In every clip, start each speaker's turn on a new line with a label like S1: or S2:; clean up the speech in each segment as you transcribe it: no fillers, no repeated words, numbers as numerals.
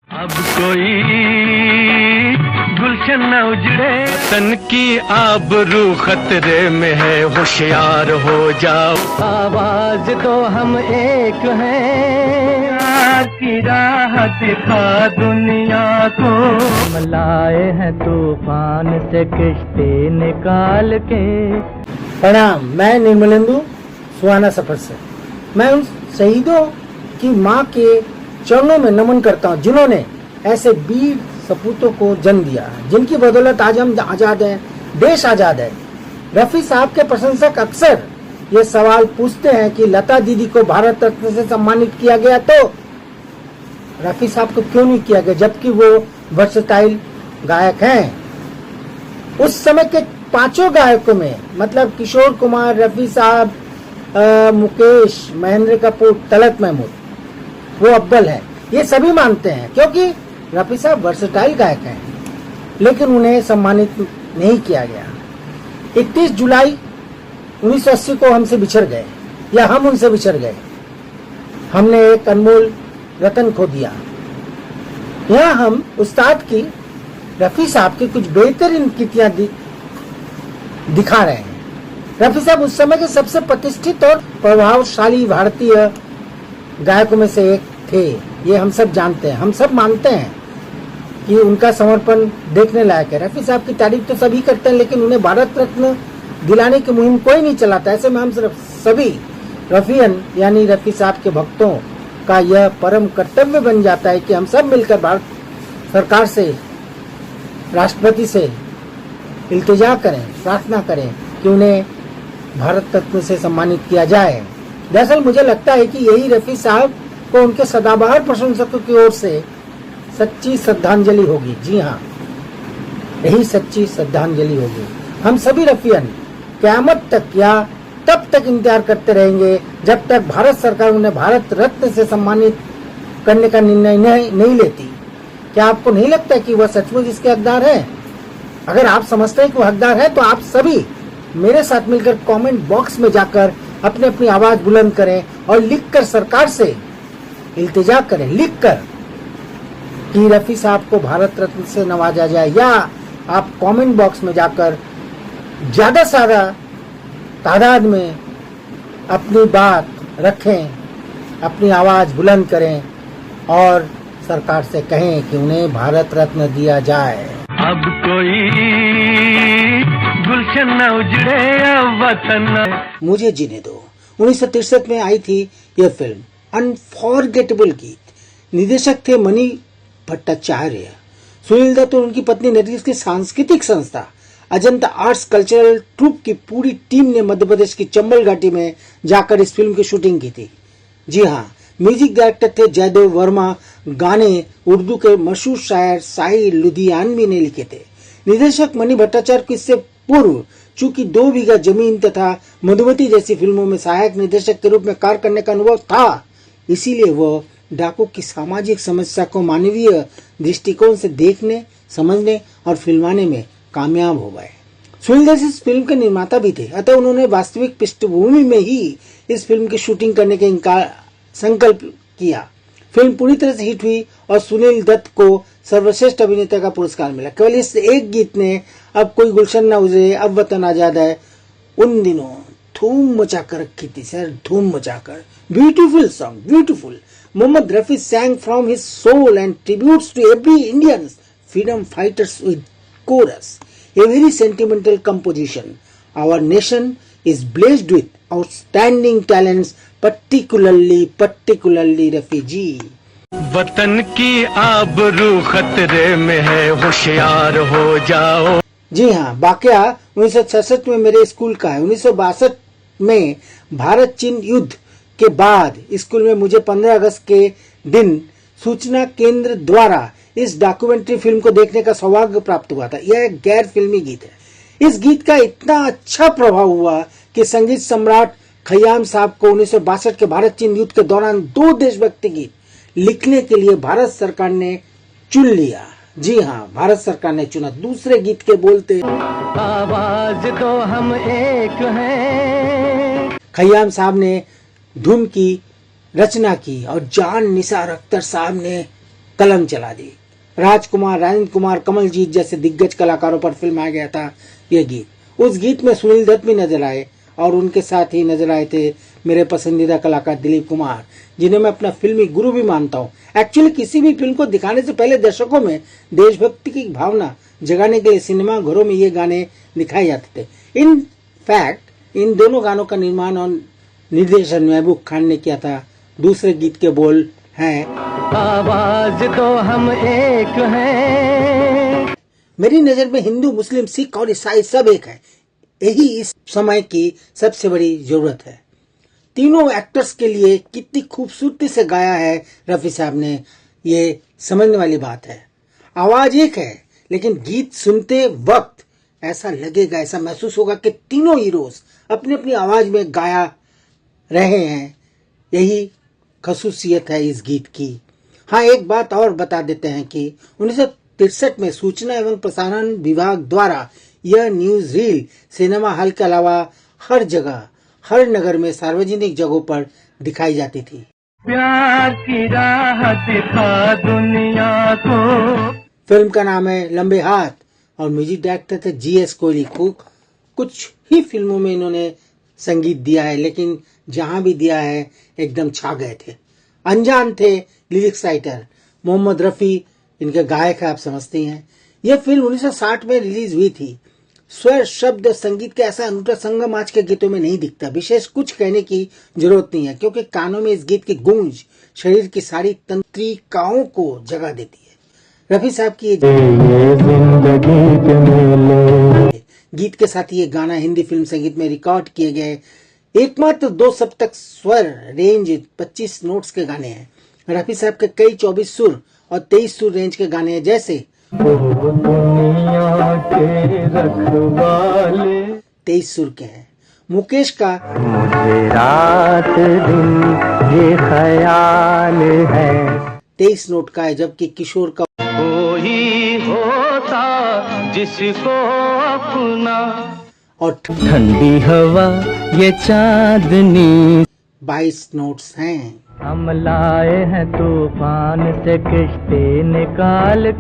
S1: अब कोई गुलशन न उजड़े, तन की आबरू खतरे में है, होशियार हो जाओ। आवाज तो हम एक हैं, की राह दिखा दुनिया को। हम लाए हैं तूफान से किश्ती निकाल के।
S2: प्रणाम, मैं निर्मलेंदु सुहाना सफर से। मैं उन शहीदों की माँ के चरणों में नमन करता हूँ जिन्होंने ऐसे वीर सपूतों को जन्म दिया, जिनकी बदौलत आज हम आजाद हैं, देश आजाद है। रफी साहब के प्रशंसक अक्सर ये सवाल पूछते हैं कि लता दीदी को भारत रत्न से सम्मानित किया गया तो रफी साहब को क्यों नहीं किया गया, जबकि वो वर्सेटाइल गायक हैं। उस समय के पांचों गायकों में, मतलब किशोर कुमार, रफी साहब, मुकेश, महेंद्र कपूर, तलत महमूद, वो अव्वल है, ये सभी मानते हैं, क्योंकि रफी साहब वर्सेटाइल गायक हैं। लेकिन उन्हें सम्मानित नहीं किया गया। 31 जुलाई 1980 को हमसे बिछड़ गए, या हम उनसे बिछड़ गए। हमने एक अनमोल रतन खो दिया। यहाँ हम उस्ताद की, रफी साहब की कुछ बेहतरीन कृतियां दिखा रहे हैं। रफी साहब उस समय के सबसे प्रतिष्ठित और प्रभावशाली भारतीय गायकों में से एक थे, ये हम सब जानते हैं। हम सब मानते हैं कि उनका समर्पण देखने लायक है। रफी साहब की तारीफ तो सभी करते हैं, लेकिन उन्हें भारत रत्न दिलाने की मुहिम कोई नहीं चलाता। ऐसे में हम सिर्फ सभी रफियन यानी रफी साहब के भक्तों का यह परम कर्तव्य बन जाता है कि हम सब मिलकर भारत सरकार से, राष्ट्रपति से इल्तिजा करें, प्रार्थना करें कि उन्हें भारत रत्न से सम्मानित किया जाए। दरअसल मुझे लगता है कि यही रफी साहब को उनके सदाबहार प्रशंसकों की ओर से सच्ची श्रद्धांजलि होगी। जी हाँ, यही सच्ची श्रद्धांजलि होगी। हम सभी रफियन क़यामत तक या तब तक इंतजार करते रहेंगे जब तक भारत सरकार उन्हें भारत रत्न से सम्मानित करने का निर्णय नहीं लेती। क्या आपको नहीं लगता कि वह सचमुच इसके हकदार है? अगर आप समझते हैं कि वह हकदार है तो आप सभी मेरे साथ मिलकर कमेंट बॉक्स में जाकर अपनी अपनी आवाज बुलंद करें और लिखकर सरकार से इल्तिजा करें, लिखकर कि रफी साहब को भारत रत्न से नवाजा जाए। या आप कमेंट बॉक्स में जाकर ज्यादा से ज्यादा तादाद में अपनी बात रखें, अपनी आवाज बुलंद करें और सरकार से कहें कि उन्हें भारत रत्न दिया जाए।
S1: अब कोई गुलशन न उजड़े वतन।
S2: मुझे जीने दो 1963 में आई थी यह फिल्म, अनफॉरगेटेबल गीत। निर्देशक थे मणि भट्टाचार्य। सुनील दत्त और उनकी पत्नी नरगिस की सांस्कृतिक संस्था अजंता आर्ट्स कल्चरल ट्रूप की पूरी टीम ने मध्य प्रदेश की चंबल घाटी में जाकर इस फिल्म की शूटिंग की थी। जी हाँ, म्यूजिक डायरेक्टर थे जयदेव वर्मा। गाने उर्दू के मशहूर शायर साहिर लुधियानवी ने लिखे थे। निर्देशक मणि भट्टाचार्य को इससे पूर्व चूंकि 2 बीघा जमीन तथा मधुमती जैसी फिल्मों में सहायक निर्देशक के रूप में कार्य करने का अनुभव था, इसीलिए वह डाकू की सामाजिक समस्या को मानवीय दृष्टिकोण से देखने, समझने और फिल्माने में कामयाब हो गए। सुनील दत्त इस फिल्म के निर्माता भी थे, अतः उन्होंने वास्तविक पृष्ठभूमि में ही इस फिल्म की शूटिंग करने का संकल्प किया। फिल्म पूरी तरह से हिट हुई और सुनील दत्त को सर्वश्रेष्ठ अभिनेता का पुरस्कार मिला। केवल इस एक गीत ने, अब कोई गुलशन न उजड़े, अब वतन आजाद है, उन दिनों धूम मचा कर रखी थी सर, धूम मचाकर। Beautiful song, beautiful. Mohammed Rafi sang from his soul and tributes to every Indian freedom fighters with chorus. A very sentimental composition. Our nation is blessed with outstanding talents, particularly refugee.
S1: वतन की आबरू खतरे में है, होशियार हो जाओ।
S2: जी हाँ, वाकया 1966 में मेरे स्कूल का है। 1962 में भारत चीन युद्ध के बाद स्कूल में मुझे 15 अगस्त के दिन सूचना केंद्र द्वारा इस डॉक्यूमेंट्री फिल्म को देखने का सौभाग्य प्राप्त हुआ था। यह एक गैर फिल्मी गीत है। इस गीत का इतना अच्छा प्रभाव हुआ कि संगीत सम्राट खयाम साहब को 1962 के भारत चीन युद्ध के दौरान 2 देशभक्ति गीत लिखने के लिए भारत सरकार ने चुन लिया। जी हाँ, भारत सरकार ने चुना। दूसरे गीत के बोलते, आवाज तो हम एक हैं। खयाम साहब ने धुन की रचना की और जान निसार अख्तर साहब ने कलम चला दी। राजकुमार, राजेंद्र कुमार, कमलजीत जैसे दिग्गज कलाकारों पर फिल्माया गया था यह गीत। उस गीत में सुनील दत्त भी नजर आए और उनके साथ ही नजर आए थे मेरे पसंदीदा कलाकार दिलीप कुमार, जिन्हें मैं अपना फिल्मी गुरु भी मानता हूँ। एक्चुअली किसी भी फिल्म को दिखाने से पहले दर्शकों में देशभक्ति की भावना जगाने के लिए सिनेमा घरों में ये गाने दिखाए जाते थे। इन फैक्ट इन दोनों गानों का निर्माण और निर्देशन महबूब खान ने किया था। दूसरे गीत के बोल हैं,
S1: आवाज तो हम एक हैं।
S2: मेरी नजर में हिंदू, मुस्लिम, सिख और ईसाई सब एक है। यही इस समय की सबसे बड़ी जरूरत है। तीनों एक्टर्स के लिए कितनी खूबसूरती से गाया है रफी साहब ने, ये समझने वाली बात है। आवाज एक है लेकिन गीत सुनते वक्त ऐसा लगेगा, ऐसा महसूस होगा कि तीनों हीरोज अपनी अपनी आवाज में गाया रहे हैं। यही खसूसियत है इस गीत की। हाँ, एक बात और बता देते हैं कि 1963 में सूचना एवं प्रसारण विभाग द्वारा यह न्यूज रील सिनेमा हॉल के अलावा हर जगह, हर नगर में सार्वजनिक जगहों पर दिखाई जाती थी।
S1: प्यार की राह दिखा दुनिया को।
S2: फिल्म का नाम है लंबे हाथ और म्यूजिक डायरेक्टर थे GS कोहली। कुछ ही फिल्मों में इन्होंने संगीत दिया है, लेकिन जहां भी दिया है एकदम छा गए थे। अनजान थे लिरिक्स राइटर मोहम्मद रफी, इनके गायक है, आप समझते हैं। यह फिल्म 1960 में रिलीज हुई थी। स्वर, शब्द, संगीत का ऐसा अनूठा संगम आज के गीतों में नहीं दिखता। विशेष कुछ कहने की जरूरत नहीं है, क्योंकि कानों में इस गीत की गूंज शरीर की सारी तंत्रिकाओं को जगा देती है। रफी साहब की गीत के साथ ये गाना हिंदी फिल्म संगीत में रिकॉर्ड किए गए एकमात्र 2 सप्तक स्वर रेंज 25 नोट्स के गाने हैं। रफी साहब के कई 24 सुर और 23 सुर रेंज के गाने हैं, जैसे 23 सुर के हैं। मुकेश का
S1: मुझे रात दिन ये ख्याल है
S2: 23 नोट का है, जबकि किशोर का
S1: कोई होता जिसको अपना
S2: और
S1: ठंडी हवा ये चांदनी
S2: 22 नोट्स हैं।
S1: हम लाए हैं तूफान से किश्ती निकाल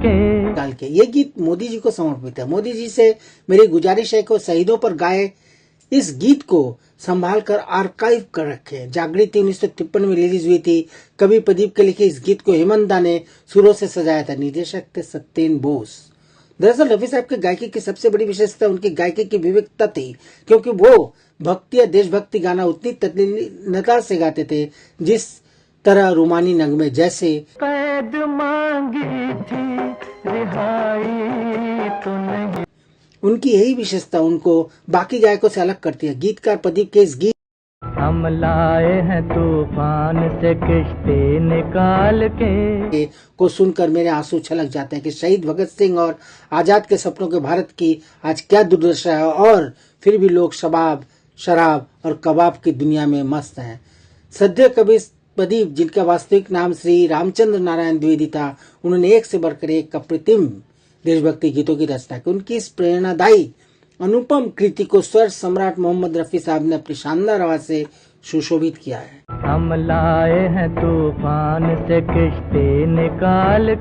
S1: के।
S2: ये गीत मोदी जी को समर्पित है। मोदी जी से मेरी गुजारिश है कि शहीदों पर गाए इस गीत को संभाल कर आर्काइव कर रखे। जागृति 1953 में रिलीज हुई थी। कवि प्रदीप के लिखे इस गीत को हेमंत दा ने सुरों से सजाया था। निर्देशक थे सत्येन बोस। दरअसल रफी साहब के गायकी की सबसे बड़ी विशेषता उनकी गायकी की विविधता थी, क्योंकि वो भक्ति या देशभक्ति गाना उतनी तल्लीनता से गाते थे जिस तरह रूमानी नगमे जैसे
S1: कैद मांगी थी रिहाई तो नहीं।
S2: उनकी यही विशेषता उनको बाकी गायकों से अलग करती है। गीतकार प्रदीप के इस गीत
S1: हम लाए हैं तूफान से किश्ती निकाल के
S2: को सुनकर मेरे आंसू छलक जाते हैं कि शहीद भगत सिंह और आजाद के सपनों के भारत की आज क्या दुर्दशा है, और फिर भी लोग शराब और कबाब की दुनिया में मस्त हैं। सद्य कवि प्रदीप, जिनका वास्तविक नाम श्री रामचंद्र नारायण द्विवेदी था, उन्होंने एक से बढ़कर एक अप्रतिम देशभक्ति गीतों की रचना की। उनकी इस प्रेरणादायी अनुपम कृति को स्वर सम्राट मोहम्मद रफी साहब ने अपनी शानदार आवाज से सुशोभित किया है।
S1: हम लाए हैं तूफान से किश्ती निकाल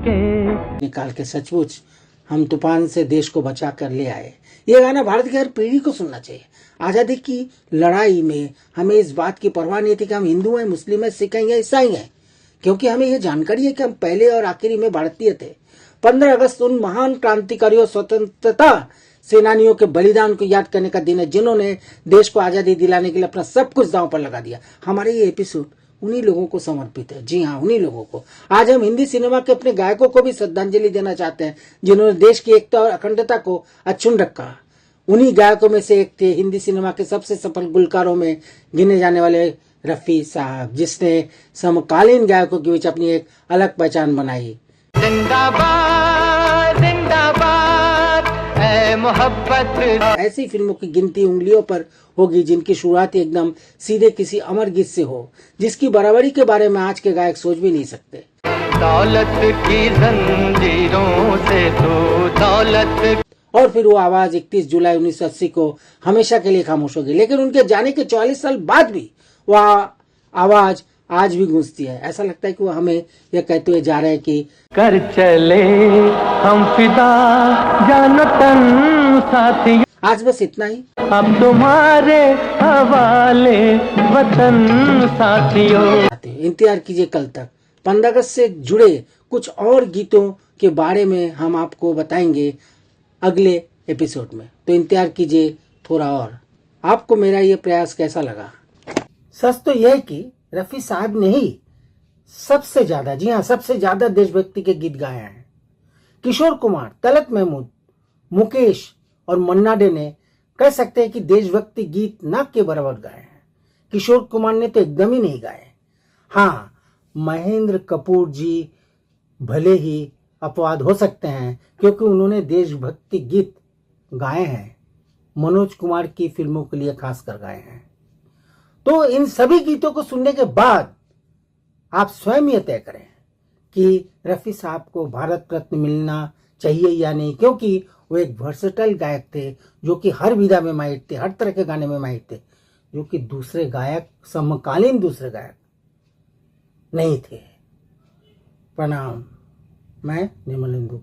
S1: के
S2: सचमुच हम तूफान से देश को बचा कर ले आए। ये गाना भारत की हर पीढ़ी को सुनना चाहिए। आजादी की लड़ाई में हमें इस बात की परवाह नहीं थी कि हम हिंदू हैं, मुस्लिम हैं, सिख हैं या ईसाई हैं, क्योंकि हमें यह जानकारी है कि हम पहले और आखिरी में भारतीय थे। 15 अगस्त उन महान क्रांतिकारियों, स्वतंत्रता सेनानियों के बलिदान को याद करने का दिन है, जिन्होंने देश को आजादी दिलाने के लिए अपना सब कुछ दांव पर लगा दिया। हमारे ये एपिसोड उन्हीं लोगों को समर्पित है। जी हाँ, उन्हीं लोगों को। आज हम हिंदी सिनेमा के अपने गायकों को भी श्रद्धांजलि देना चाहते हैं, जिन्होंने देश की एकता और अखंडता को अक्षुण्ण रखा। उन्हीं गायकों में से एक थे हिंदी सिनेमा के सबसे सफल गुलकारों में गिने जाने वाले रफी साहब, जिसने समकालीन गायकों के बीच अपनी एक अलग पहचान बनाई।
S1: जिंदाबाद जिंदाबाद ऐ मोहब्बत।
S2: ऐसी फिल्मों की गिनती उंगलियों पर होगी जिनकी शुरुआत एकदम सीधे किसी अमर गीत से हो, जिसकी बराबरी के बारे में आज के गायक सोच भी नहीं सकते।
S1: दौलत की जंजीरों से तो दौलत।
S2: और फिर वो आवाज 31 जुलाई 1980 को हमेशा के लिए खामोश होगी। लेकिन उनके जाने के 44 साल बाद भी वह आवाज आज भी गूंजती है। ऐसा लगता है कि वो हमें यह कहते हुए जा रहे हैं कि
S1: कर चले हम फिदा जानो तन साथी,
S2: आज बस इतना ही।
S1: अब तुम्हारे हवाले वतन साथियों।
S2: इंतजार कीजिए कल तक। 15 अगस्त से जुड़े कुछ और गीतों के बारे में हम आपको बताएंगे अगले एपिसोड में, तो इंतजार कीजिए थोड़ा और। आपको मेरा ये प्रयास कैसा लगा? सच तो यह है कि रफी साहब ने ही सबसे ज्यादा, जी हाँ, सबसे ज्यादा देशभक्ति के गीत गाए हैं। किशोर कुमार, तलत महमूद, मुकेश और मन्ना डे ने कह सकते हैं कि देशभक्ति गीत ना के बराबर गाए हैं। किशोर कुमार ने तो एकदम ही नहीं गाए। हाँ, महेंद्र कपूर जी भले ही अपवाद हो सकते हैं क्योंकि उन्होंने देशभक्ति गीत गाए हैं, मनोज कुमार की फिल्मों के लिए खासकर गाए हैं। तो इन सभी गीतों को सुनने के बाद आप स्वयं यह तय करें कि रफी साहब को भारत रत्न मिलना चाहिए या नहीं, क्योंकि वो एक वर्सेटाइल गायक थे जो कि हर विधा में माहिर थे, हर तरह के गाने में माहिर थे, जो कि दूसरे गायक, समकालीन दूसरे गायक नहीं थे। प्रणाम, मैं निर्मलेंदु।